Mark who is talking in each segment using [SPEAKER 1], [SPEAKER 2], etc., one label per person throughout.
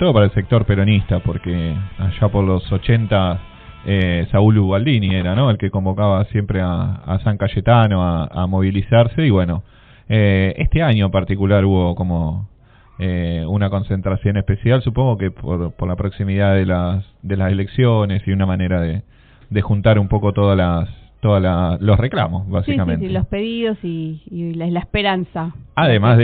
[SPEAKER 1] todo para el sector peronista, porque allá por los 80 Saúl Ubaldini era, ¿no?, el que convocaba siempre a San Cayetano a movilizarse, y bueno, este año en particular hubo como una concentración especial, supongo que por la proximidad de las elecciones y una manera de juntar un poco todos los reclamos, básicamente.
[SPEAKER 2] Sí, los pedidos y la esperanza.
[SPEAKER 1] Además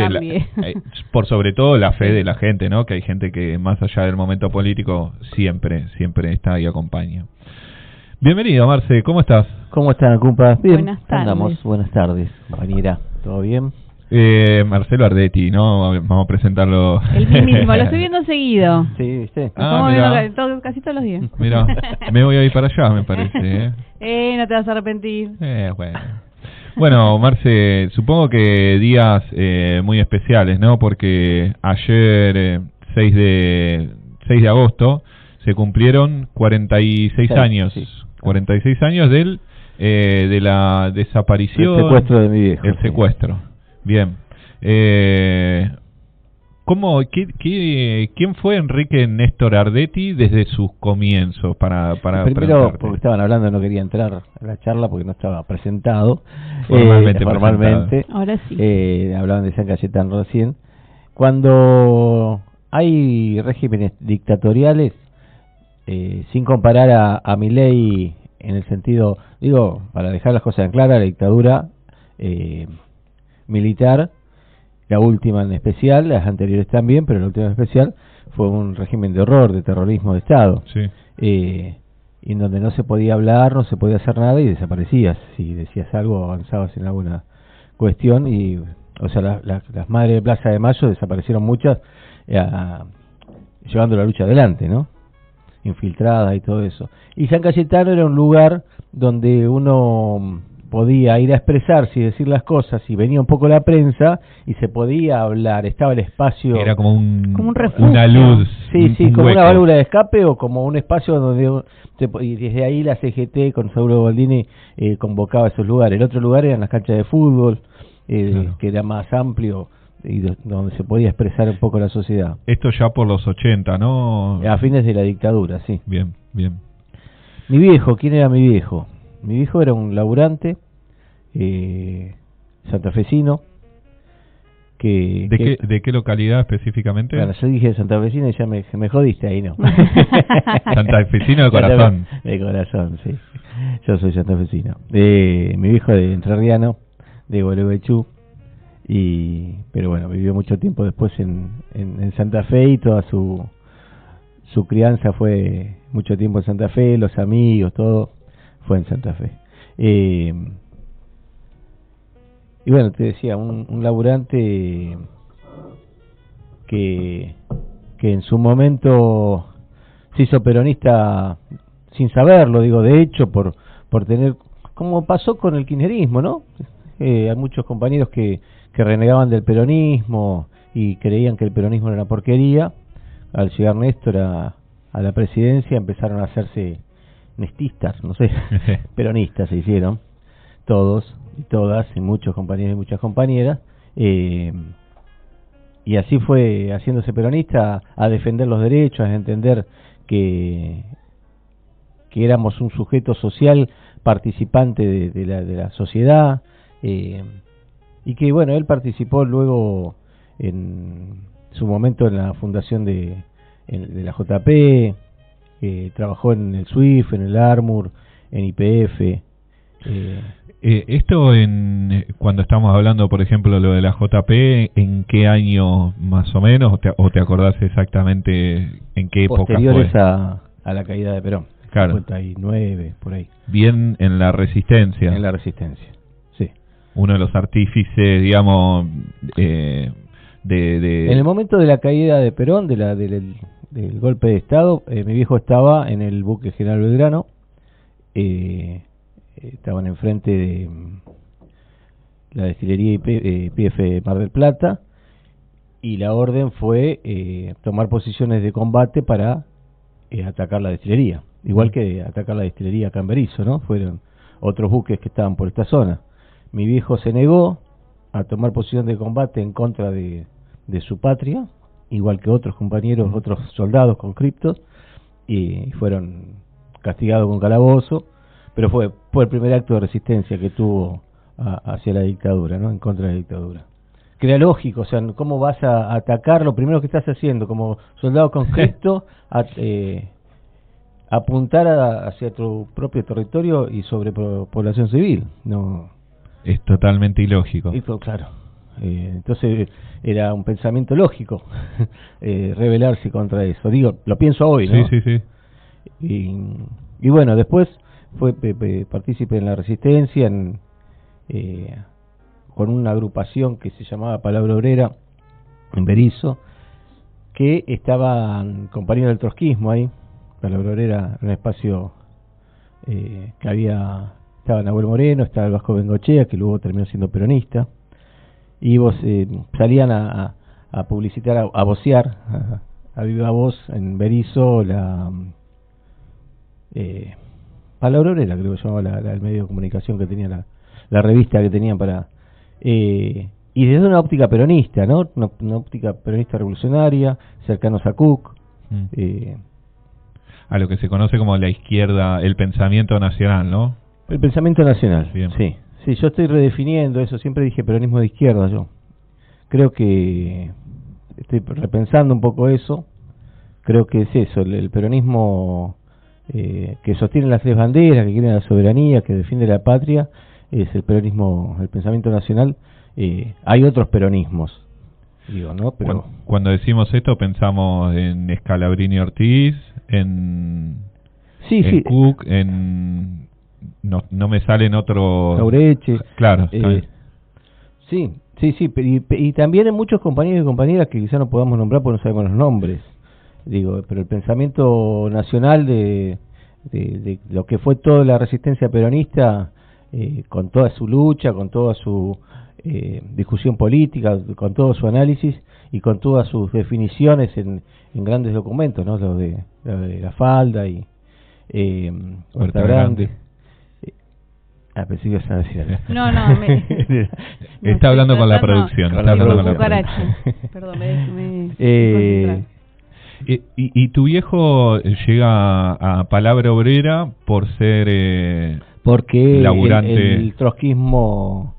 [SPEAKER 1] por sobre todo la fe de la gente, ¿no? Que hay gente que más allá del momento político siempre está ahí, acompaña. Bienvenido, Marce, ¿cómo estás?
[SPEAKER 3] ¿Cómo están, compas? Bien,
[SPEAKER 2] buenas tardes.
[SPEAKER 3] Andamos. Buenas tardes, compañera. ¿Todo bien?
[SPEAKER 1] Marcelo Ardetti, ¿no? Vamos a presentarlo.
[SPEAKER 2] El mismo, lo estoy viendo seguido.
[SPEAKER 3] Sí, ¿viste?
[SPEAKER 2] Estamos viendo casi todos los días.
[SPEAKER 1] Mira, me voy a ir para allá, me parece.
[SPEAKER 2] No te vas a arrepentir.
[SPEAKER 1] Bueno, Marce, supongo que días muy especiales, ¿no? Porque ayer, 6 de agosto, se cumplieron 46 años. Sí. 46 años de la desaparición.
[SPEAKER 3] El secuestro de mi viejo.
[SPEAKER 1] El secuestro. Bien. ¿Quién fue Enrique Néstor Ardetti desde sus comienzos?
[SPEAKER 3] Primero, porque estaban hablando, no quería entrar a la charla porque no estaba presentado.
[SPEAKER 1] Formalmente.
[SPEAKER 2] Ahora sí.
[SPEAKER 3] Hablaban de San Cayetano recién. Cuando hay regímenes dictatoriales, sin comparar a Milei en el sentido, digo, para dejar las cosas en clara, la dictadura militar, la última en especial, las anteriores también, pero la última en especial fue un régimen de horror, de terrorismo de Estado,
[SPEAKER 1] sí.
[SPEAKER 3] En donde no se podía hablar, no se podía hacer nada y desaparecías. Si decías algo, avanzabas en alguna cuestión y, o sea, las madres de Plaza de Mayo desaparecieron muchas, llevando la lucha adelante, ¿no? Infiltradas y todo eso. Y San Cayetano era un lugar donde uno podía ir a expresarse y decir las cosas, y venía un poco la prensa y se podía hablar, estaba el espacio,
[SPEAKER 1] era como un
[SPEAKER 2] refugio,
[SPEAKER 1] una luz,
[SPEAKER 3] sí, como
[SPEAKER 1] hueco.
[SPEAKER 3] una válvula de escape, o como un espacio donde y desde ahí la CGT con Saúl Ubaldini convocaba esos lugares. El otro lugar eran las canchas de fútbol, claro, que era más amplio y donde se podía expresar un poco la sociedad.
[SPEAKER 1] Esto ya por los 80, ¿no?
[SPEAKER 3] A fines de la dictadura, sí.
[SPEAKER 1] Bien.
[SPEAKER 3] Mi viejo, ¿quién era mi viejo? Mi viejo era un laburante santafesino.
[SPEAKER 1] ¿De qué localidad específicamente?
[SPEAKER 3] Bueno, yo dije santafesino y ya me jodiste ahí, ¿no?
[SPEAKER 1] Santafesino de corazón.
[SPEAKER 3] De corazón, sí. Yo soy santafesino. Mi viejo de entrerriano, de Gualeguaychú, pero bueno, vivió mucho tiempo después en Santa Fe, y toda su crianza fue mucho tiempo en Santa Fe, los amigos, todo fue en Santa Fe. Y bueno, te decía, un laburante que en su momento se hizo peronista sin saberlo, digo, de hecho, por tener, como pasó con el kirchnerismo, ¿no? Hay muchos compañeros que renegaban del peronismo y creían que el peronismo era una porquería. Al llegar Néstor a la presidencia empezaron a hacerse nestistas, no sé, peronistas se hicieron, todos y todas, y muchos compañeros y muchas compañeras, y así fue haciéndose peronista, a defender los derechos, a entender que éramos un sujeto social participante de la sociedad, y que bueno, él participó luego en su momento en la fundación de la JP, trabajó en el SWIFT, en el ARMUR, en YPF.
[SPEAKER 1] Esto cuando estamos hablando, por ejemplo, lo de la JP, ¿en qué año más o menos? ¿O te acordás exactamente en qué época fue?
[SPEAKER 3] Posteriores a la caída de Perón,
[SPEAKER 1] claro.
[SPEAKER 3] 59, por ahí.
[SPEAKER 1] Bien en la Resistencia.
[SPEAKER 3] En la Resistencia, sí.
[SPEAKER 1] Uno de los artífices, digamos, En
[SPEAKER 3] el momento de la caída de Perón, del golpe de Estado, mi viejo estaba en el buque General Belgrano, estaban enfrente de la destilería YPF Mar del Plata, y la orden fue tomar posiciones de combate para atacar la destilería, igual que atacar la destilería acá en Berisso, ¿no? Fueron otros buques que estaban por esta zona. Mi viejo se negó a tomar posición de combate en contra de su patria, igual que otros compañeros, otros soldados conscriptos, y fueron castigados con calabozo, pero fue el primer acto de resistencia que tuvo hacia la dictadura, ¿no? En contra de la dictadura. Que era lógico, o sea, ¿cómo vas a atacar lo primero que estás haciendo como soldado conscripto? Apuntar hacia tu propio territorio y sobre población civil. No,
[SPEAKER 1] es totalmente ilógico.
[SPEAKER 3] Claro. Entonces era un pensamiento lógico rebelarse contra eso. Digo, lo pienso hoy, ¿no?
[SPEAKER 1] Sí.
[SPEAKER 3] Y bueno, después fue partícipe en la resistencia, con una agrupación que se llamaba Palabra Obrera en Berisso, que estaban compañeros del trotskismo ahí. Palabra Obrera era un espacio que estaba Nahuel Moreno, estaba el Vasco Bengochea, que luego terminó siendo peronista, y salían a publicitar, a vocear, a viva voz en Berisso la Palabra Obrera, creo que se llamaba el medio de comunicación que tenía la revista que tenían para... y desde una óptica peronista, ¿no? Una óptica peronista revolucionaria, cercanos a Cook,
[SPEAKER 1] a lo que se conoce como la izquierda, el pensamiento nacional, ¿no?
[SPEAKER 3] El pensamiento nacional.
[SPEAKER 1] Bien.
[SPEAKER 3] Sí, yo estoy redefiniendo eso, siempre dije peronismo de izquierda yo. Creo que estoy repensando un poco eso, creo que es eso, el peronismo que sostiene las tres banderas, que quiere la soberanía, que defiende la patria, es el peronismo, el pensamiento nacional. Hay otros peronismos, digo, ¿no? Pero
[SPEAKER 1] cuando decimos esto pensamos en Scalabrini Ortiz, en Cook, no me salen otros...
[SPEAKER 3] Laureche.
[SPEAKER 1] Claro.
[SPEAKER 3] Sí, y también en muchos compañeros y compañeras que quizás no podamos nombrar porque no sabemos los nombres. Digo, pero el pensamiento nacional de lo que fue toda la resistencia peronista, con toda su lucha, con toda su discusión política, con todo su análisis y con todas sus definiciones en grandes documentos, ¿no? Lo de la falda y Huerta Grande. Pensé que ibas a decir algo.
[SPEAKER 2] No,
[SPEAKER 1] está hablando con la producción.
[SPEAKER 2] Está hablando con la cucaracha. Perdón, me
[SPEAKER 1] y tu viejo llega a Palabra Obrera por ser
[SPEAKER 3] porque
[SPEAKER 1] laburante.
[SPEAKER 3] El trotskismo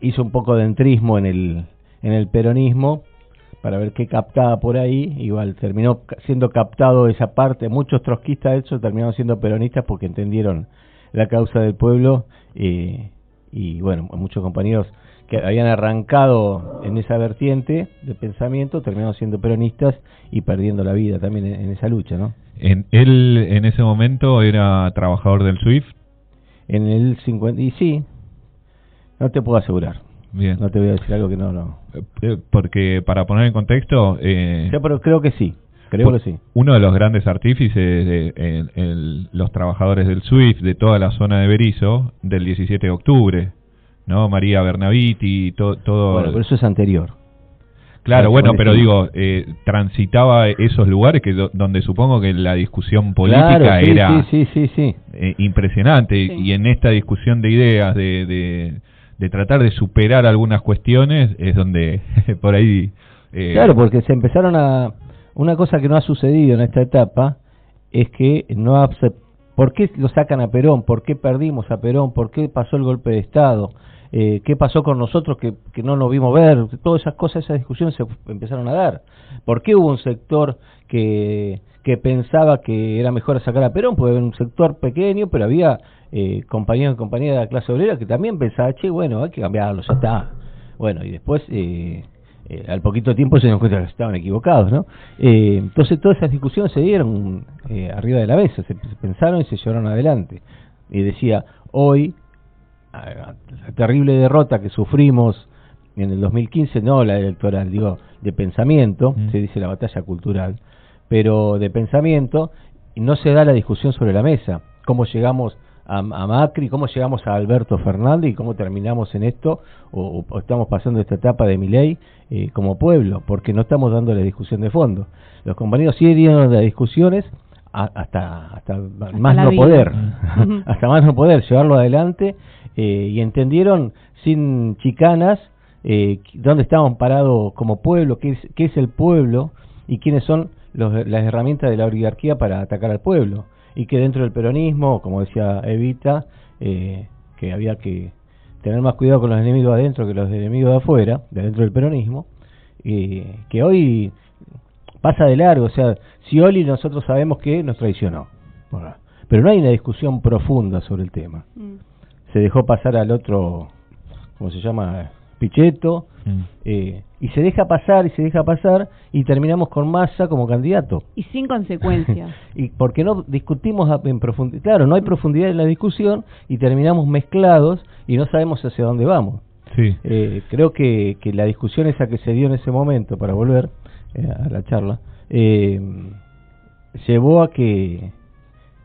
[SPEAKER 3] hizo un poco de entrismo en el peronismo para ver qué captaba por ahí. Igual terminó siendo captado esa parte. Muchos trotskistas de hecho terminaron siendo peronistas porque entendieron la causa del pueblo, y bueno, muchos compañeros que habían arrancado en esa vertiente de pensamiento terminaron siendo peronistas y perdiendo la vida también en esa lucha, ¿no?
[SPEAKER 1] Él en ese momento era trabajador del SWIFT.
[SPEAKER 3] En el 50, y sí, no te puedo asegurar.
[SPEAKER 1] Bien.
[SPEAKER 3] No te voy a decir algo que no.
[SPEAKER 1] Porque para poner en contexto...
[SPEAKER 3] pero creo que sí. Creo que sí.
[SPEAKER 1] Uno de los grandes artífices de los trabajadores del SWIFT de toda la zona de Berisso del 17 de octubre, ¿no? María Bernaviti, todo.
[SPEAKER 3] Bueno, pero eso es anterior.
[SPEAKER 1] Claro, bueno, pero digo, transitaba esos lugares donde supongo que la discusión política era impresionante,
[SPEAKER 2] Sí.
[SPEAKER 1] Y en esta discusión de ideas, de tratar de superar algunas cuestiones, es donde por ahí...
[SPEAKER 3] Claro, porque se empezaron a... Una cosa que no ha sucedido en esta etapa es que ¿por qué lo sacan a Perón? ¿Por qué perdimos a Perón? ¿Por qué pasó el golpe de Estado? ¿Qué pasó con nosotros que no nos vimos ver? Todas esas cosas, esas discusiones se empezaron a dar. ¿Por qué hubo un sector que pensaba que era mejor sacar a Perón? Puede haber un sector pequeño, pero había compañeros y compañeras de la clase obrera que también pensaban, bueno, hay que cambiarlo, ya está. Bueno, y después... al poquito tiempo se dieron cuenta que estaban equivocados, ¿no? Entonces todas esas discusiones se dieron arriba de la mesa, se pensaron y se llevaron adelante. Y decía, hoy, la terrible derrota que sufrimos en el 2015, no la electoral, digo, de pensamiento, se dice la batalla cultural, pero de pensamiento, no se da la discusión sobre la mesa. ¿Cómo llegamos a Macri, cómo llegamos a Alberto Fernández y cómo terminamos en esto, o estamos pasando esta etapa de Milei como pueblo, porque no estamos dando la discusión de fondo. Los compañeros sí dieron las discusiones hasta más no poder, hasta más no poder llevarlo adelante, y entendieron sin chicanas dónde estamos parados como pueblo, qué es el pueblo y quiénes son las herramientas de la oligarquía para atacar al pueblo. Y que dentro del peronismo, como decía Evita, que había que tener más cuidado con los enemigos adentro que los enemigos de afuera, de dentro del peronismo, que hoy pasa de largo. O sea, Scioli nosotros sabemos que nos traicionó, pero no hay una discusión profunda sobre el tema. Se dejó pasar al otro, ¿cómo se llama? Pichetto, y se deja pasar y terminamos con Massa como candidato
[SPEAKER 2] y sin consecuencias.
[SPEAKER 3] Y porque no discutimos en profundidad, claro, no hay profundidad en la discusión y terminamos mezclados y no sabemos hacia dónde vamos.
[SPEAKER 1] Sí.
[SPEAKER 3] Creo que la discusión esa que se dio en ese momento, para volver a la charla, llevó a que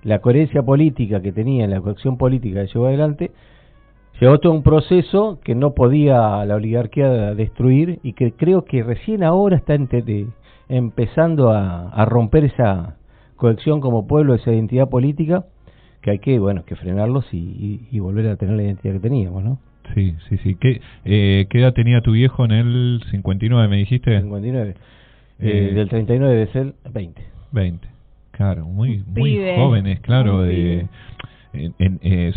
[SPEAKER 3] la coherencia política que tenía, la coacción política que llevó adelante, llevó todo un proceso que no podía la oligarquía destruir y que creo que recién ahora está empezando a romper esa cohesión como pueblo, esa identidad política, que hay que frenarlos y volver a tener la identidad que teníamos, ¿no?
[SPEAKER 1] Sí. ¿Qué edad tenía tu viejo en el 59, me dijiste?
[SPEAKER 3] 59. Del 39 debe ser 20.
[SPEAKER 1] 20, claro, muy jóvenes, claro,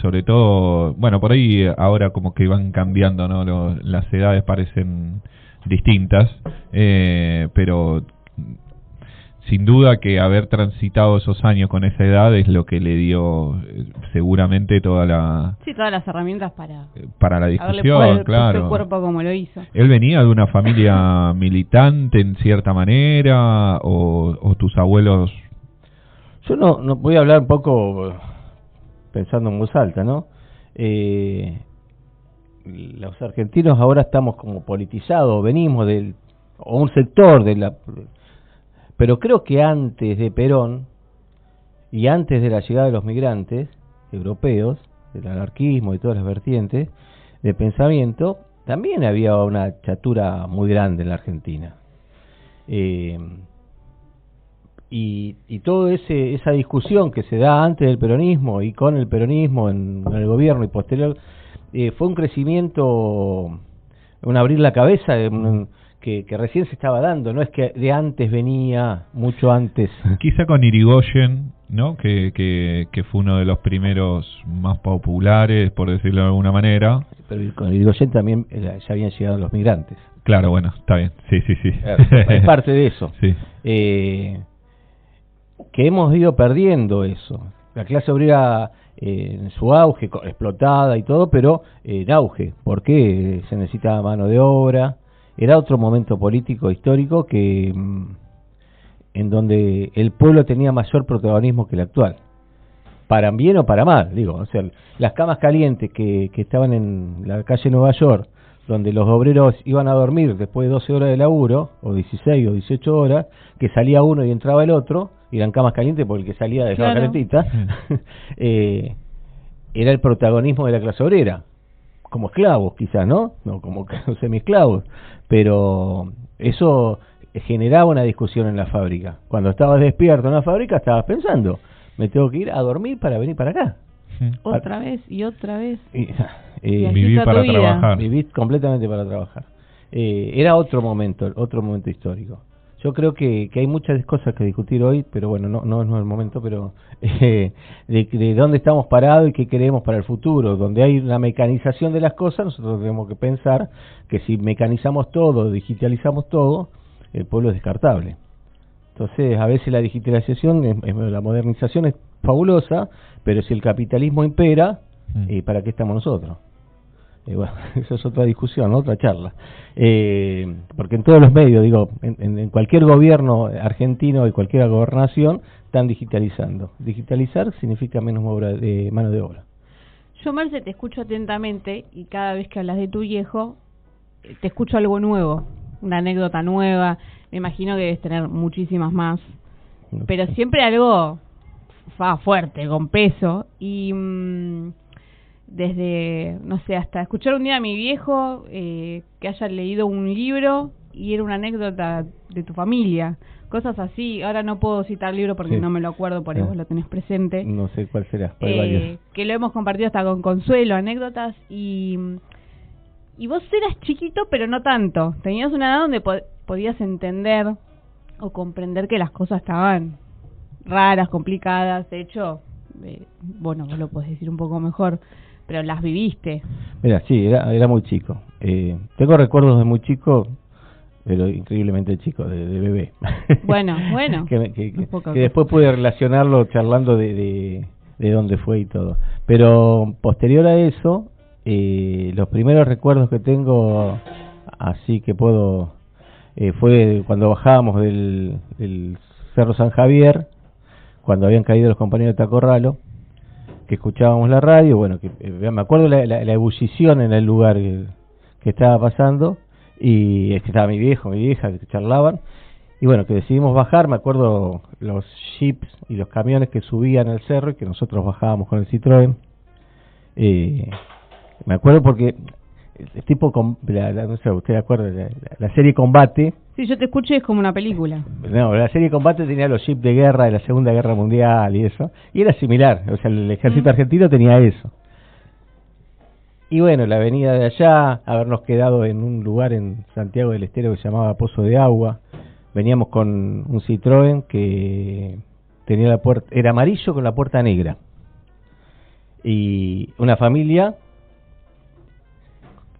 [SPEAKER 1] sobre todo, bueno, por ahí ahora como que van cambiando, ¿no? Las edades parecen distintas, pero sin duda que haber transitado esos años con esa edad es lo que le dio seguramente todas las herramientas para la discusión, claro.
[SPEAKER 2] El cuerpo como lo hizo.
[SPEAKER 1] ¿Él venía de una familia militante en cierta manera o tus abuelos?
[SPEAKER 3] Yo no voy a hablar un poco pensando en voz alta, ¿no? Los argentinos ahora estamos como politizados, venimos o un sector pero creo que antes de Perón y antes de la llegada de los migrantes europeos, del anarquismo y todas las vertientes de pensamiento, también había una chatura muy grande en la Argentina. Y toda esa discusión que se da antes del peronismo y con el peronismo en el gobierno y posterior, fue un crecimiento, un abrir la cabeza que recién se estaba dando, no es que de antes venía, mucho antes.
[SPEAKER 1] Quizá con Irigoyen, ¿no? Que fue uno de los primeros más populares, por decirlo de alguna manera.
[SPEAKER 3] Pero con Irigoyen también ya habían llegado los migrantes.
[SPEAKER 1] Claro, bueno, está bien, sí.
[SPEAKER 3] Es parte de eso.
[SPEAKER 1] Sí.
[SPEAKER 3] Que hemos ido perdiendo eso. La clase obrera en su auge, explotada y todo, pero en auge, porque se necesitaba mano de obra. Era otro momento político histórico que en donde el pueblo tenía mayor protagonismo que el actual, para bien o para mal, digo. O sea, las camas calientes que estaban en la calle Nueva York, donde los obreros iban a dormir después de 12 horas de laburo, o 16 o 18 horas, que salía uno y entraba el otro, y eran camas calientes porque el que salía dejaba calentita, era el protagonismo de la clase obrera, como esclavos quizás, ¿no? No como semi-esclavos, pero eso generaba una discusión en la fábrica. Cuando estabas despierto en la fábrica estabas pensando, me tengo que ir a dormir para venir para acá.
[SPEAKER 2] Otra vez y otra vez.
[SPEAKER 1] Vivir para trabajar.
[SPEAKER 3] Vivir completamente para trabajar. Era otro momento histórico. Yo creo que hay muchas cosas que discutir hoy, pero bueno, no es el momento, pero de dónde estamos parados y qué queremos para el futuro. Donde hay una mecanización de las cosas, nosotros tenemos que pensar que si mecanizamos todo, digitalizamos todo, el pueblo es descartable. Entonces, a veces la digitalización, la modernización es fabulosa, pero si el capitalismo impera, ¿para qué estamos nosotros? Bueno, eso es otra discusión, ¿no? Otra charla. Porque en todos los medios, digo, en cualquier gobierno argentino y cualquier gobernación, están digitalizando. Digitalizar significa menos mano de obra.
[SPEAKER 2] Yo, Marce, te escucho atentamente y cada vez que hablas de tu viejo, te escucho algo nuevo, una anécdota nueva. Me imagino que debes tener muchísimas más, pero siempre algo fuerte, con peso. Y desde, no sé, hasta escuchar un día a mi viejo que haya leído un libro y era una anécdota de tu familia, cosas así. Ahora no puedo citar el libro porque no me lo acuerdo, por eso vos lo tenés presente.
[SPEAKER 3] No sé cuál será, que lo
[SPEAKER 2] hemos compartido hasta con Consuelo, anécdotas, y y vos eras chiquito, pero no tanto. Tenías una edad donde podías entender o comprender que las cosas estaban raras, complicadas. De hecho, bueno, vos lo podés decir un poco mejor, pero las viviste.
[SPEAKER 3] Mira, sí, era muy chico. Tengo recuerdos de muy chico, pero increíblemente chico, de bebé.
[SPEAKER 2] Bueno.
[SPEAKER 3] que después pude relacionarlo charlando de dónde fue y todo. Pero posterior a eso, los primeros recuerdos que tengo, así que puedo, fue cuando bajábamos del Cerro San Javier, cuando habían caído los compañeros de Tacorralo, que escuchábamos la radio, bueno, que me acuerdo la ebullición en el lugar que estaba pasando, y es que estaba mi viejo, mi vieja, que charlaban, y bueno, que decidimos bajar. Me acuerdo los jeeps y los camiones que subían al cerro y que nosotros bajábamos con el Citroën. Me acuerdo porque el tipo, no sé, usted acuerda, la serie Combate.
[SPEAKER 2] Sí, yo te escucho y es como una película.
[SPEAKER 3] No, la serie Combate tenía los jeeps de guerra de la Segunda Guerra Mundial y eso, y era similar, o sea, el ejército argentino tenía eso. Y bueno, la avenida de allá, habernos quedado en un lugar en Santiago del Estero que se llamaba Pozo de Agua. Veníamos con un Citroën que tenía la puerta, era amarillo con la puerta negra. Y una familia,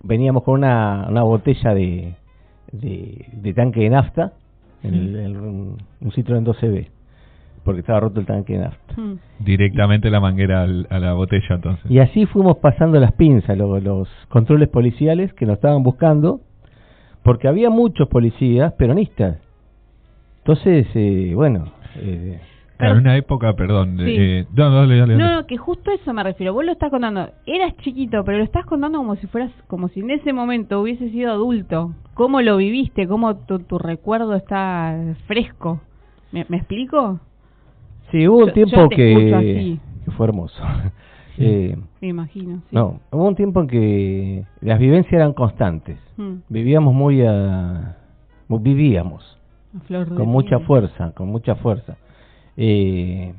[SPEAKER 3] veníamos con una botella de tanque de nafta, un Citroën 12B, porque estaba roto el tanque de nafta.
[SPEAKER 1] Directamente la manguera a la botella, entonces.
[SPEAKER 3] Y así fuimos pasando las pinzas, los controles policiales que nos estaban buscando, porque había muchos policías peronistas. Entonces, bueno...
[SPEAKER 1] en una época, perdón...
[SPEAKER 2] Sí.
[SPEAKER 1] Dale.
[SPEAKER 2] No, que justo a eso me refiero. Vos lo estás contando, eras chiquito, pero lo estás contando como si en ese momento hubieses sido adulto. ¿Cómo lo viviste? ¿Cómo tu recuerdo está fresco? ¿Me explico?
[SPEAKER 3] Sí, hubo un tiempo
[SPEAKER 2] yo te escucho así.
[SPEAKER 3] que fue hermoso.
[SPEAKER 2] Me imagino, sí.
[SPEAKER 3] No, hubo un tiempo en que las vivencias eran constantes. Vivíamos vivíamos
[SPEAKER 2] a flor de
[SPEAKER 3] con mucha fuerza. Y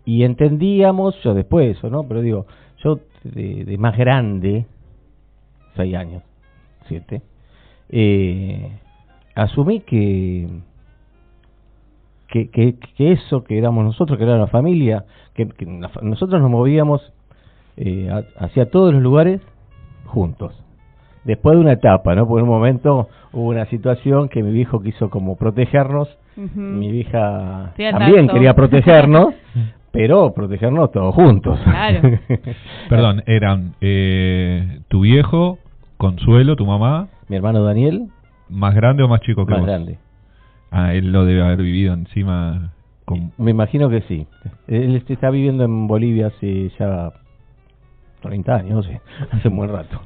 [SPEAKER 3] entendíamos, yo después eso, ¿no? Pero digo, yo de más grande, 6 años, 7, asumí que eso que éramos nosotros, que era la familia, que nosotros nos movíamos hacia todos los lugares juntos. Después de una etapa, ¿no? Por un momento hubo una situación que mi viejo quiso como protegernos, mi vieja también quería protegernos, pero protegernos todos juntos.
[SPEAKER 2] Claro.
[SPEAKER 1] Perdón, eran tu viejo, Consuelo, tu mamá,
[SPEAKER 3] mi hermano Daniel.
[SPEAKER 1] ¿Más grande o más chico que vos?
[SPEAKER 3] Más grande.
[SPEAKER 1] Él lo debe haber vivido encima.
[SPEAKER 3] Me imagino que sí. Él está viviendo en Bolivia hace ya 30 años, no sé, hace un buen rato.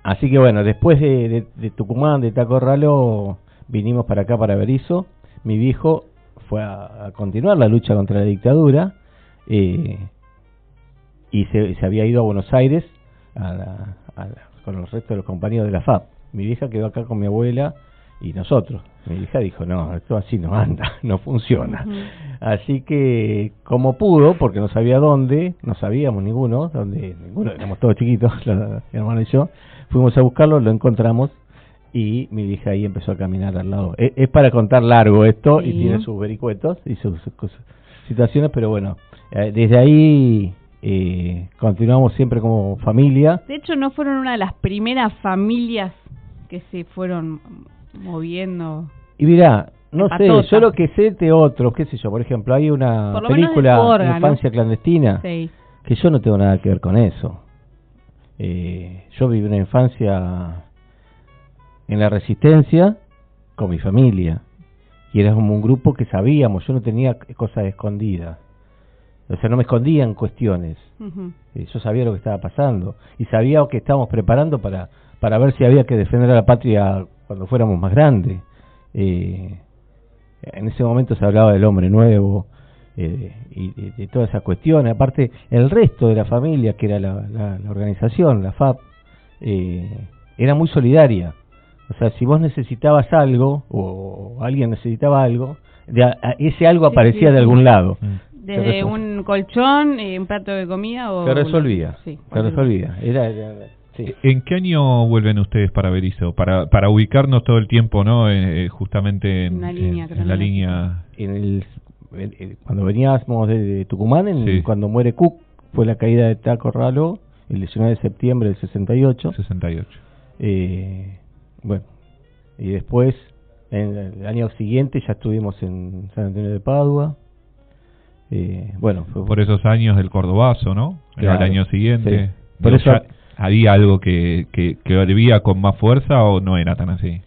[SPEAKER 3] Así que bueno, después de Tucumán, de Tacorralo, vinimos para acá, para Berisso. Mi viejo fue a continuar la lucha contra la dictadura, y se había ido a Buenos Aires con los restos de los compañeros de la FAP. Mi vieja quedó acá con mi abuela y nosotros. Mi hija dijo, no, esto así no anda, no funciona. Así que, como pudo, porque no sabía dónde, no sabíamos ninguno, éramos todos chiquitos, mi hermano y yo, fuimos a buscarlo, lo encontramos, y mi hija ahí empezó a caminar al lado. Es para contar largo esto, sí. Y tiene sus vericuetos y sus situaciones, pero bueno, desde ahí continuamos siempre como familia.
[SPEAKER 2] De hecho, no fueron una de las primeras familias que se fueron moviendo.
[SPEAKER 3] Y mirá, no sé, yo lo que sé de otros, qué sé yo, por ejemplo, hay una película Infancia Clandestina,
[SPEAKER 2] sí,
[SPEAKER 3] que yo no tengo nada que ver con eso. Yo viví una infancia en la Resistencia con mi familia, y era como un grupo que sabíamos, yo no tenía cosas escondidas, o sea, no me escondía en cuestiones. Yo sabía lo que estaba pasando y sabía que estábamos preparando para ver si había que defender a la patria cuando fuéramos más grandes. En ese momento se hablaba del hombre nuevo, y de toda esa cuestión. Aparte, el resto de la familia, que era la organización, la FAP, era muy solidaria. O sea, si vos necesitabas algo o alguien necesitaba algo, ese algo aparecía de algún lado.
[SPEAKER 2] Desde un colchón, un plato de comida o...
[SPEAKER 3] Se resolvía,
[SPEAKER 2] sí,
[SPEAKER 3] se resolvía. Sí.
[SPEAKER 1] ¿En qué año vuelven ustedes para Berisso? Para ubicarnos todo el tiempo, ¿no? Justamente en la línea...
[SPEAKER 3] Cuando veníamos de Tucumán, cuando muere Cook, fue la caída de Taco Ralo, el 19 de septiembre del 68.
[SPEAKER 1] 68.
[SPEAKER 3] Bueno, y después, en el año siguiente, ya estuvimos en San Antonio de Padua. Bueno,
[SPEAKER 1] por esos años del Cordobazo, ¿no?
[SPEAKER 3] Claro,
[SPEAKER 1] el año siguiente.
[SPEAKER 3] Sí. Por eso,
[SPEAKER 1] ¿había algo que hervía con más fuerza o no era tan así?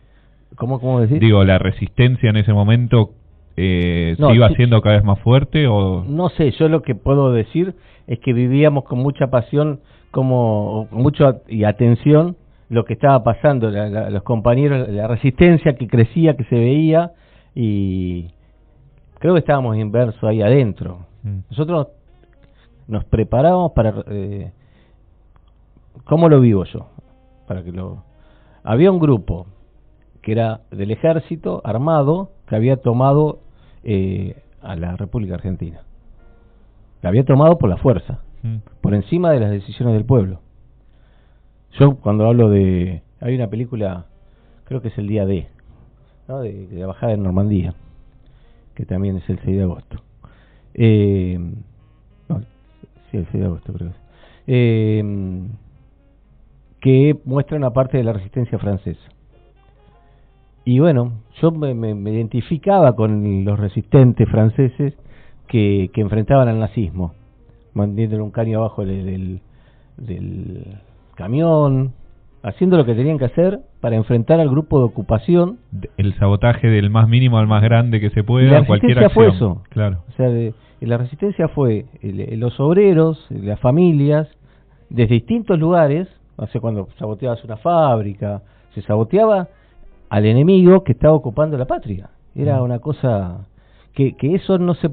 [SPEAKER 3] ¿Cómo decís?
[SPEAKER 1] Digo, ¿la resistencia en ese momento se iba haciendo cada vez más fuerte o...?
[SPEAKER 3] No sé, yo lo que puedo decir es que vivíamos con mucha pasión y atención lo que estaba pasando, los compañeros, la resistencia que crecía, que se veía, y creo que estábamos inversos ahí adentro. Nosotros nos preparábamos para... ¿cómo lo vivo yo? Había un grupo que era del ejército armado que había tomado a la República Argentina. La había tomado por la fuerza, por encima de las decisiones del pueblo. Yo cuando hablo hay una película, creo que es el día D, ¿no? de la bajada de Normandía, que también es el 6 de agosto. El 6 de agosto creo que es. Que muestra una parte de la resistencia francesa. Y bueno, yo me identificaba con los resistentes franceses que enfrentaban al nazismo, manteniendo un caño abajo del camión, haciendo lo que tenían que hacer para enfrentar al grupo de ocupación.
[SPEAKER 1] El sabotaje del más mínimo al más grande que se pueda, cualquier acción.
[SPEAKER 3] Fue eso.
[SPEAKER 1] Claro.
[SPEAKER 3] O sea, la resistencia fue los obreros, las familias, desde distintos lugares. O sea, cuando saboteabas una fábrica, se saboteaba al enemigo que estaba ocupando la patria. Era una cosa que eso no se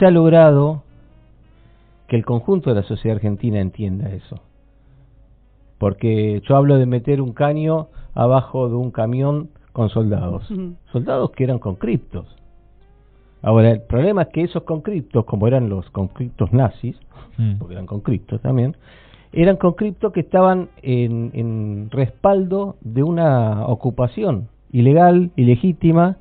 [SPEAKER 3] ha logrado que el conjunto de la sociedad argentina entienda eso. Porque yo hablo de meter un caño abajo de un camión con soldados. Soldados que eran conscriptos. Ahora, el problema es que esos conscriptos, como eran los conscriptos nazis, porque eran conscriptos también, eran conscriptos que estaban en respaldo de una ocupación ilegal, ilegítima,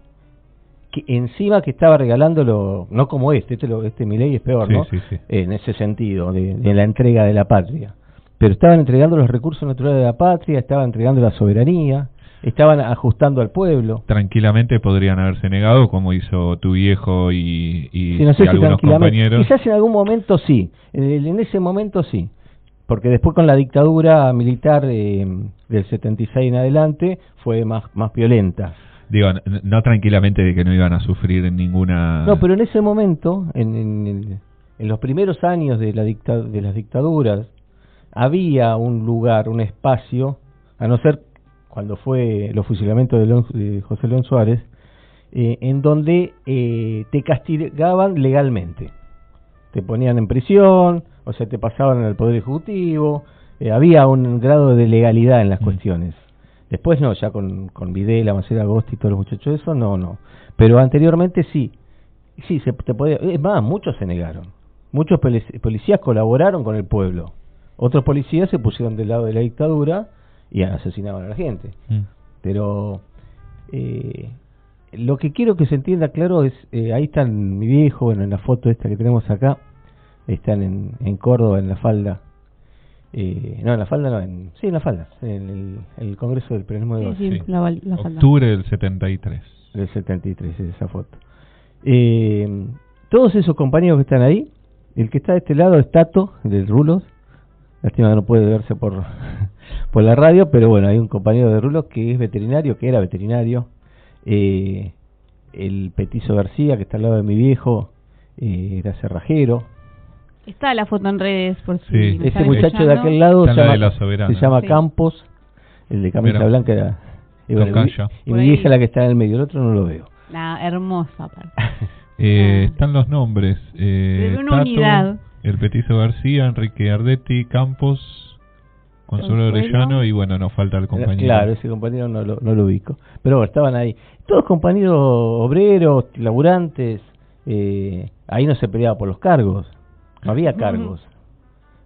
[SPEAKER 3] que encima que estaba regalándolo, no como este Milei es peor, ¿no?
[SPEAKER 1] Sí.
[SPEAKER 3] En ese sentido, de la entrega de la patria. Pero estaban entregando los recursos naturales de la patria, estaban entregando la soberanía, estaban ajustando al pueblo.
[SPEAKER 1] Tranquilamente podrían haberse negado, como hizo tu viejo y
[SPEAKER 3] no sé si
[SPEAKER 1] algunos compañeros.
[SPEAKER 3] Quizás en algún momento sí, en ese momento sí. Porque después con la dictadura militar del 76 en adelante fue más violenta.
[SPEAKER 1] Digo, no tranquilamente de que no iban a sufrir ninguna...
[SPEAKER 3] No, pero en ese momento, en los primeros años de las dictaduras, había un lugar, un espacio, a no ser cuando fue los fusilamientos de José León Suárez, en donde te castigaban legalmente. Te ponían en prisión, o sea, te pasaban al Poder Ejecutivo, había un grado de legalidad en las cuestiones. Después no, ya con Videla, Macera Agosti y todos los muchachos, eso no. Pero anteriormente sí se podía. Es más, muchos se negaron. Muchos policías colaboraron con el pueblo. Otros policías se pusieron del lado de la dictadura y asesinaban a la gente. Pero lo que quiero que se entienda claro es, ahí están mi viejo, bueno, en la foto esta que tenemos acá, están en Córdoba, en la falda. No, en la falda no, en la falda, en el Congreso del Peronismo de Base.
[SPEAKER 2] Sí, la falda.
[SPEAKER 1] Octubre del 73.
[SPEAKER 3] Del 73, es esa foto. Todos esos compañeros que están ahí, el que está de este lado es Tato, de Rulos. Lástima que no puede verse por la radio, pero bueno, hay un compañero de Rulos que es veterinario, que era veterinario. El Petizo García, que está al lado de mi viejo, era cerrajero.
[SPEAKER 2] Está la foto en redes, por si
[SPEAKER 3] ese muchacho de aquel lado se llama
[SPEAKER 2] sí.
[SPEAKER 3] Campos, el de camisa blanca era... Y mi hija la que está en el medio, el otro no lo veo.
[SPEAKER 2] La hermosa parte.
[SPEAKER 1] Están los nombres.
[SPEAKER 2] De una
[SPEAKER 1] Tato,
[SPEAKER 2] unidad.
[SPEAKER 1] El Petizo García, Enrique Ardetti, Campos, Consuelo Orellano y bueno, nos falta el compañero.
[SPEAKER 3] Claro, ese compañero no lo ubico. Pero bueno, estaban ahí. Todos compañeros obreros, laburantes, ahí no se peleaba por los cargos, no había cargos.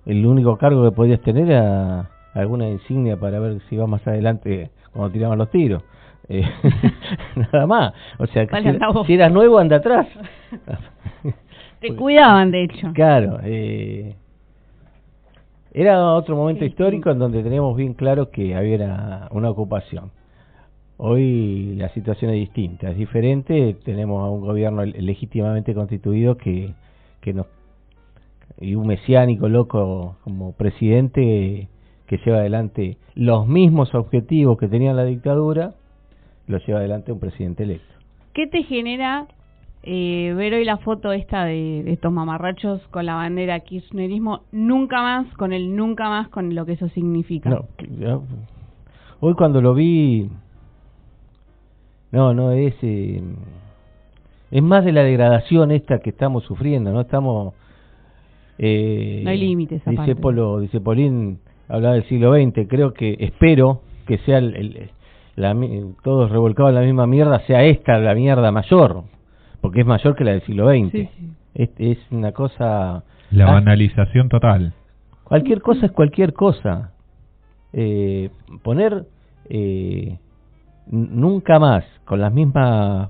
[SPEAKER 3] El único cargo que podías tener era alguna insignia para ver si ibas más adelante cuando tiraban los tiros. Nada más. O sea, que si eras nuevo, anda atrás.
[SPEAKER 2] Te cuidaban, de hecho.
[SPEAKER 3] Claro. Era otro momento histórico en donde teníamos bien claro que había una ocupación. Hoy la situación es distinta, es diferente. Tenemos a un gobierno legítimamente constituido que nos, y un mesiánico loco como presidente que lleva adelante los mismos objetivos que tenía la dictadura, los lleva adelante un presidente electo.
[SPEAKER 2] ¿Qué te genera ver hoy la foto esta de estos mamarrachos con la bandera kirchnerismo, nunca más, con lo que eso significa?
[SPEAKER 3] No, hoy cuando lo vi, no es más de la degradación esta que estamos sufriendo, no estamos
[SPEAKER 2] no hay límites aparte.
[SPEAKER 3] Dice Polín, hablaba del siglo XX, espero que sea todos revolcados en la misma mierda, sea esta la mierda mayor, porque es mayor que la del siglo XX. Sí. Es una cosa...
[SPEAKER 1] La banalización total.
[SPEAKER 3] Cualquier cosa es cualquier cosa. Poner nunca más, con las mismas...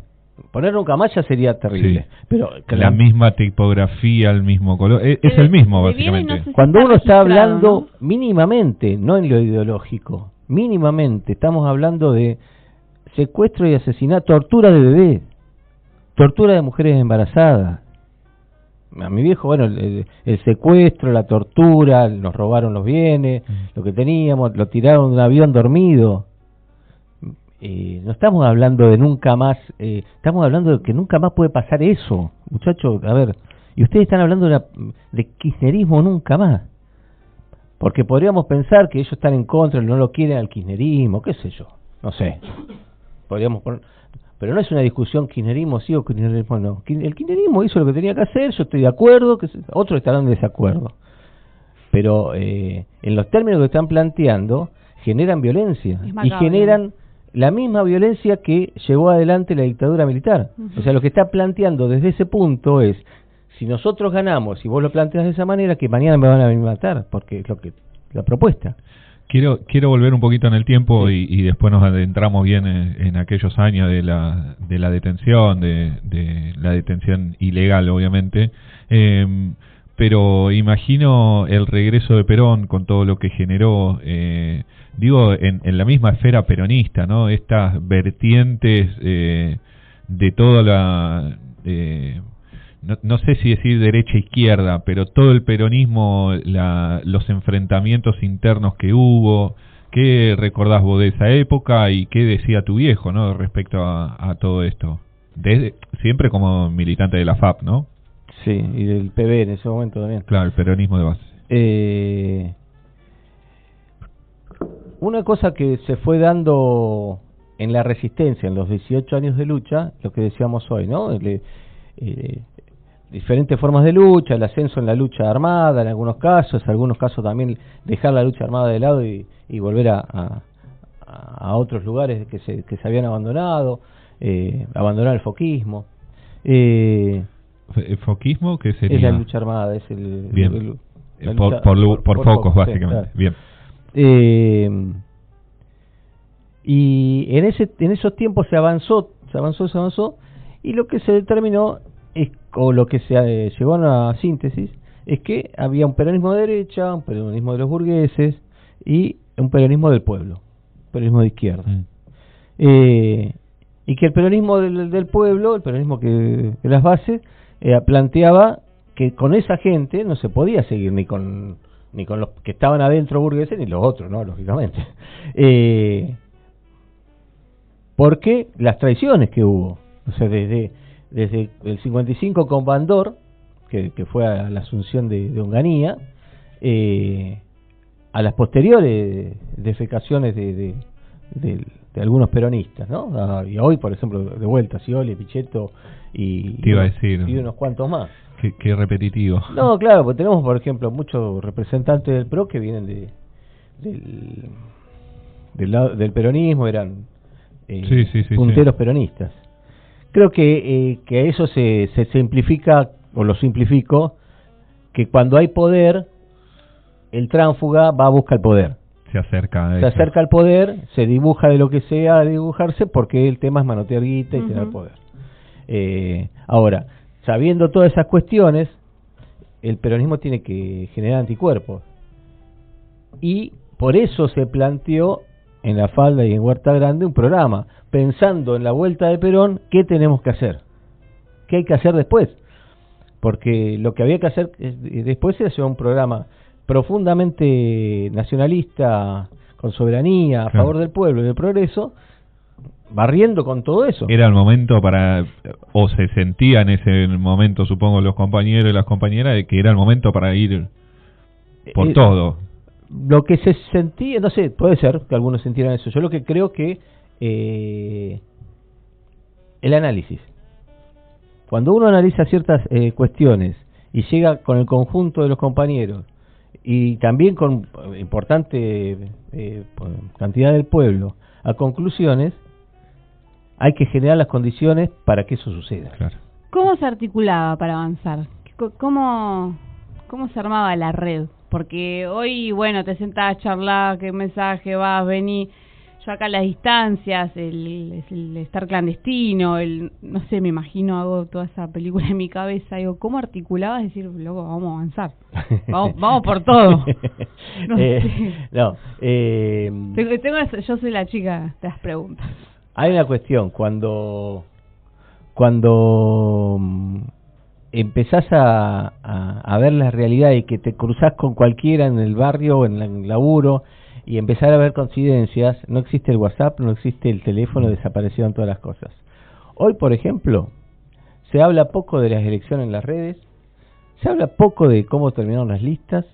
[SPEAKER 3] Poner nunca más ya sería terrible. Sí. Pero
[SPEAKER 1] la misma tipografía, el mismo color, es el mismo básicamente.
[SPEAKER 3] No sé si cuando uno está hablando, ¿no? Mínimamente, no en lo ideológico, mínimamente, estamos hablando de secuestro y asesinato, tortura de bebés, tortura de mujeres embarazadas. A mi viejo, bueno, el secuestro, la tortura, nos robaron los bienes, lo que teníamos, lo tiraron de un avión dormido. No estamos hablando de nunca más, estamos hablando de que nunca más puede pasar eso, muchachos. A ver, y ustedes están hablando de kirchnerismo nunca más, porque podríamos pensar que ellos están en contra, no lo quieren al kirchnerismo, qué sé yo, no sé, podríamos poner, pero no es una discusión kirchnerismo sí o kirchnerismo no. El kirchnerismo hizo lo que tenía que hacer, yo estoy de acuerdo, otros estarán en desacuerdo, pero en los términos que están planteando generan violencia y generan la misma violencia que llevó adelante la dictadura militar. O sea, lo que está planteando desde ese punto es, si nosotros ganamos y vos lo planteas de esa manera, que mañana me van a venir a matar, porque es lo que la propuesta.
[SPEAKER 1] Quiero volver un poquito en el tiempo y después nos adentramos bien en aquellos años de la detención, de la detención ilegal, obviamente. Pero imagino el regreso de Perón con todo lo que generó, en la misma esfera peronista, ¿no? Estas vertientes de toda la... no sé si decir derecha izquierda, pero todo el peronismo, los enfrentamientos internos que hubo. ¿Qué recordás vos de esa época y qué decía tu viejo, ¿no? Respecto a todo esto? Siempre como militante de la FAP, ¿no?
[SPEAKER 3] Sí, y del PB en ese momento también.
[SPEAKER 1] Claro, el peronismo de base.
[SPEAKER 3] Una cosa que se fue dando en la resistencia, en los 18 años de lucha, lo que decíamos hoy, ¿no? Diferentes formas de lucha, el ascenso en la lucha armada en algunos casos también dejar la lucha armada de lado y volver a otros lugares que se habían abandonado, abandonar el foquismo.
[SPEAKER 1] ¿El foquismo qué sería?
[SPEAKER 3] Es la lucha armada, es el...
[SPEAKER 1] Bien. Por focos, básicamente. Sí, claro.
[SPEAKER 3] Bien. Y en esos tiempos se avanzó, y lo que se determinó, o lo que se llegó a una síntesis, es que había un peronismo de derecha, un peronismo de los burgueses, y un peronismo del pueblo, un peronismo de izquierda. Y que el peronismo del pueblo, el peronismo de las bases, planteaba que con esa gente no se podía seguir ni con los que estaban adentro burgueses ni los otros, ¿no? Lógicamente. Porque las traiciones que hubo, o sea, desde el 55 con Bandor, que fue a la asunción de Onganía, a las posteriores defecaciones de algunos peronistas, ¿no? Y hoy, por ejemplo, de vuelta, Scioli, Pichetto y unos cuantos más.
[SPEAKER 1] Qué repetitivo.
[SPEAKER 3] No, claro, porque tenemos, por ejemplo, muchos representantes del PRO que vienen del peronismo, eran punteros peronistas, Creo que eso se simplifica, o lo simplifico, que cuando hay poder, el tránsfuga va a buscar el poder.
[SPEAKER 1] Se acerca
[SPEAKER 3] al poder, se dibuja de lo que sea a dibujarse, porque el tema es manotear guita y tener poder. Ahora, sabiendo todas esas cuestiones, el peronismo tiene que generar anticuerpos. Y por eso se planteó en La Falda y en Huerta Grande un programa, pensando en la vuelta de Perón, ¿qué tenemos que hacer? ¿Qué hay que hacer después? Porque lo que había que hacer después era hacer un programa profundamente nacionalista, con soberanía, a favor del pueblo y del progreso, barriendo con todo eso.
[SPEAKER 1] Era el momento o se sentía en ese momento, supongo, los compañeros y las compañeras, de que era el momento para ir por todo.
[SPEAKER 3] Lo que se sentía, no sé, puede ser que algunos sintieran eso. Yo lo que creo que el análisis. Cuando uno analiza ciertas cuestiones y llega con el conjunto de los compañeros y también con importante cantidad del pueblo a conclusiones, hay que generar las condiciones para que eso suceda.
[SPEAKER 1] Claro.
[SPEAKER 2] ¿Cómo se articulaba para avanzar? ¿Cómo se armaba la red? Porque hoy, bueno, te sentás a charlar, qué mensaje vas, vení. Yo acá las distancias, el estar clandestino, no sé, me imagino, hago toda esa película en mi cabeza. Digo, ¿cómo articulabas? Decir, loco, vamos a avanzar. Vamos por todo. No sé.
[SPEAKER 3] No.
[SPEAKER 2] Yo soy la chica de las preguntas.
[SPEAKER 3] Hay una cuestión, cuando empezás a ver la realidad y que te cruzás con cualquiera en el barrio o en el laburo y empezar a ver coincidencias, no existe el WhatsApp, no existe el teléfono, desaparecieron todas las cosas. Hoy, por ejemplo, se habla poco de las elecciones en las redes, se habla poco de cómo terminaron las listas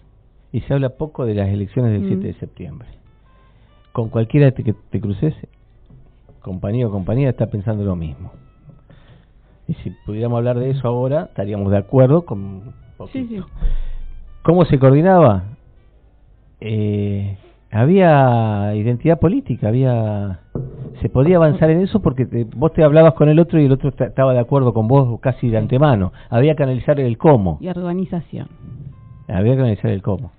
[SPEAKER 3] y se habla poco de las elecciones del 7 de septiembre. Con cualquiera que te cruces, compañero o compañera está pensando lo mismo. Y si pudiéramos hablar de eso ahora, estaríamos de acuerdo con un poquito. Sí. ¿Cómo se coordinaba? Había identidad política, se podía avanzar en eso porque vos te hablabas con el otro y el otro estaba de acuerdo con vos casi de antemano. Había que analizar el cómo.
[SPEAKER 2] Y organización.
[SPEAKER 3] Había que analizar el cómo.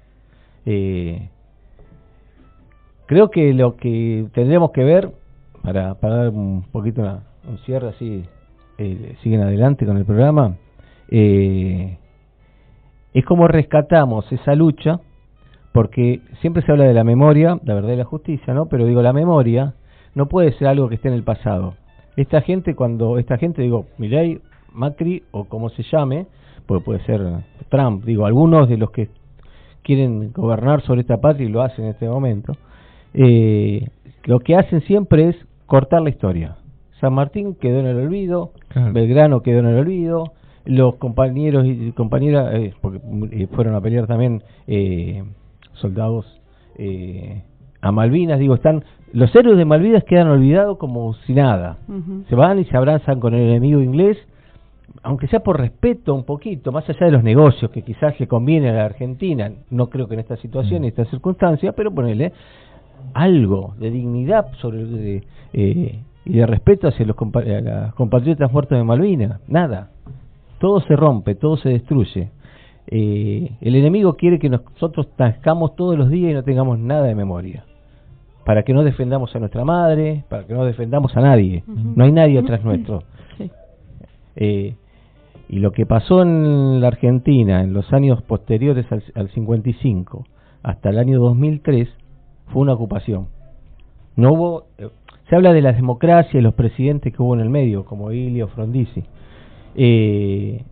[SPEAKER 3] Creo que lo que tendríamos que ver, para dar un poquito un cierre así, siguen adelante con el programa, es cómo rescatamos esa lucha, porque siempre se habla de la memoria, la verdad y la justicia, ¿no? Pero digo, la memoria no puede ser algo que esté en el pasado. Esta gente, digo, Milei, Macri o como se llame, porque puede ser Trump, digo, algunos de los que quieren gobernar sobre esta patria y lo hacen en este momento, lo que hacen siempre es cortar la historia. San Martín quedó en el olvido, claro. Belgrano quedó en el olvido, los compañeros y compañeras, porque fueron a pelear también soldados a Malvinas, digo, los héroes de Malvinas quedan olvidados como si nada. Se van y se abrazan con el enemigo inglés, aunque sea por respeto un poquito, más allá de los negocios que quizás le conviene a la Argentina, no creo que en esta situación y esta circunstancia, pero ponele algo de dignidad y de respeto hacia los compatriotas muertos de Malvinas. Nada, todo se rompe, todo se destruye. El enemigo quiere que nosotros tascamos todos los días y no tengamos nada de memoria, para que no defendamos a nuestra madre, para que no defendamos a nadie. No hay nadie atrás nuestro. Sí. Y lo que pasó en la Argentina en los años posteriores al 55 hasta el año 2003 fue una ocupación. No hubo, se habla de la democracia y los presidentes que hubo en el medio, como Ilio, Frondizi.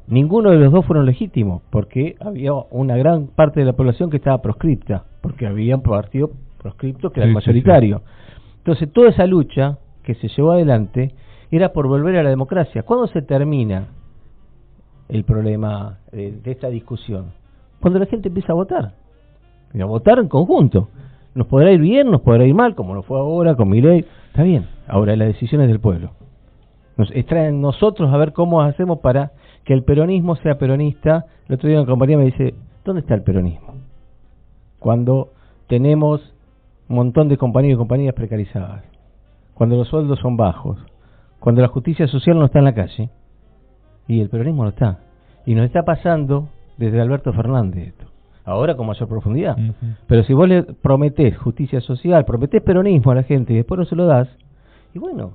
[SPEAKER 3] Ninguno de los dos fueron legítimos, porque había una gran parte de la población que estaba proscripta, porque había un partido proscripto que era el mayoritario. Entonces toda esa lucha que se llevó adelante era por volver a la democracia. ¿Cuándo se termina el problema de esta discusión? Cuando la gente empieza a votar, y a votar en conjunto. Nos podrá ir bien, nos podrá ir mal, como nos fue ahora con Milei, está bien. Ahora la decisión es del pueblo. Nos extraen nosotros a ver cómo hacemos para que el peronismo sea peronista. El otro día una compañía me dice, ¿dónde está el peronismo? Cuando tenemos un montón de compañeros y compañías precarizadas, cuando los sueldos son bajos, cuando la justicia social no está en la calle y el peronismo no está. Y nos está pasando desde Alberto Fernández esto. Ahora con mayor profundidad. Pero si vos le prometés justicia social, prometés peronismo a la gente y después no se lo das, y bueno,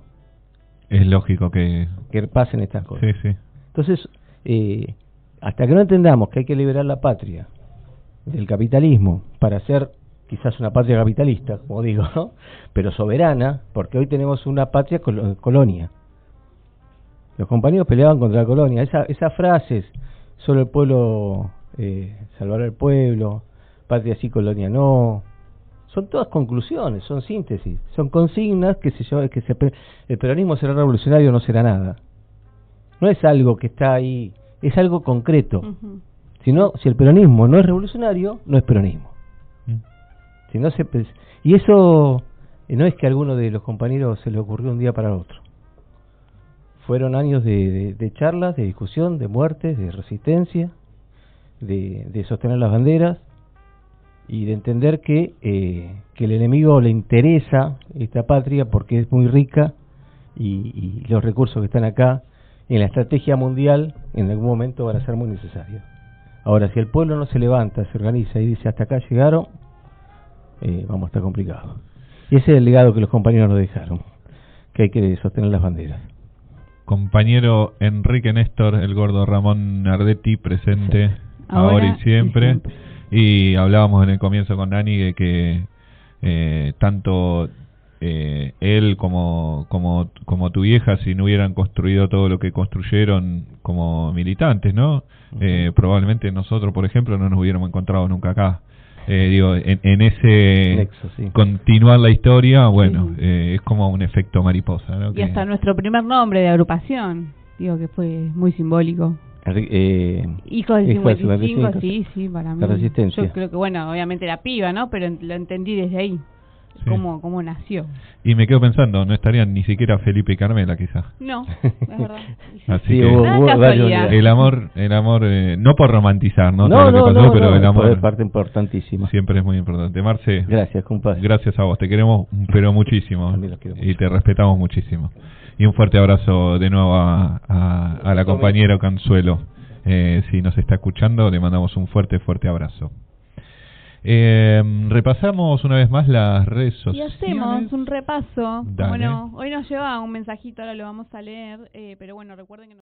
[SPEAKER 1] es lógico que
[SPEAKER 3] pasen estas cosas.
[SPEAKER 1] Sí, sí.
[SPEAKER 3] Entonces, hasta que no entendamos que hay que liberar la patria del capitalismo para hacer quizás una patria capitalista, como digo, ¿no? Pero soberana, porque hoy tenemos una patria colonia. Los compañeros peleaban contra la colonia. Esas frases, solo el pueblo salvará al pueblo, patria sí, colonia no, son todas conclusiones, son síntesis, son consignas que el peronismo será revolucionario o no será nada. No es algo que está ahí, es algo concreto. Si el peronismo no es revolucionario, no es peronismo. Si no y eso no es que a alguno de los compañeros se le ocurrió un día para el otro. Fueron años de charlas, de discusión, de muertes, de resistencia, de sostener las banderas y de entender que el enemigo le interesa esta patria porque es muy rica y los recursos que están acá en la estrategia mundial en algún momento van a ser muy necesarios. Ahora, si el pueblo no se levanta, se organiza y dice hasta acá llegaron, vamos a estar complicados. Y ese es el legado que los compañeros nos dejaron, que hay que sostener las banderas.
[SPEAKER 1] Compañero Enrique Néstor, el gordo Ramón Nardetti, presente ahora y siempre. Y hablábamos en el comienzo con Dani de que tanto él como tu vieja, si no hubieran construido todo lo que construyeron como militantes, ¿no? Probablemente nosotros, por ejemplo, no nos hubiéramos encontrado nunca acá. Digo, en ese
[SPEAKER 3] nexo, sí.
[SPEAKER 1] Continuar la historia, bueno, es como un efecto mariposa, ¿no?
[SPEAKER 2] Y hasta nuestro primer nombre de agrupación, digo que fue muy simbólico. Hijo del 55, sí, para mí.
[SPEAKER 3] La resistencia.
[SPEAKER 2] Yo creo que, bueno, obviamente era piba, ¿no? Pero lo entendí desde ahí. Sí. Cómo nació.
[SPEAKER 1] Y me quedo pensando, no estarían ni siquiera Felipe y Carmela, quizás.
[SPEAKER 2] No, es verdad.
[SPEAKER 1] Así que el amor, no por romantizar, ¿no? Todo lo que pasó, pero el amor
[SPEAKER 3] es parte importantísima.
[SPEAKER 1] Siempre es muy importante. Marce,
[SPEAKER 3] gracias, compadre.
[SPEAKER 1] Gracias a vos, te queremos, pero muchísimo. Y te respetamos muchísimo. Y un fuerte abrazo de nuevo a la compañera Consuelo. Si nos está escuchando, le mandamos un fuerte abrazo. Repasamos una vez más las redes sociales.
[SPEAKER 2] Y hacemos un repaso.
[SPEAKER 1] Dale.
[SPEAKER 2] Bueno, hoy nos lleva un mensajito, ahora lo vamos a leer, pero bueno, recuerden que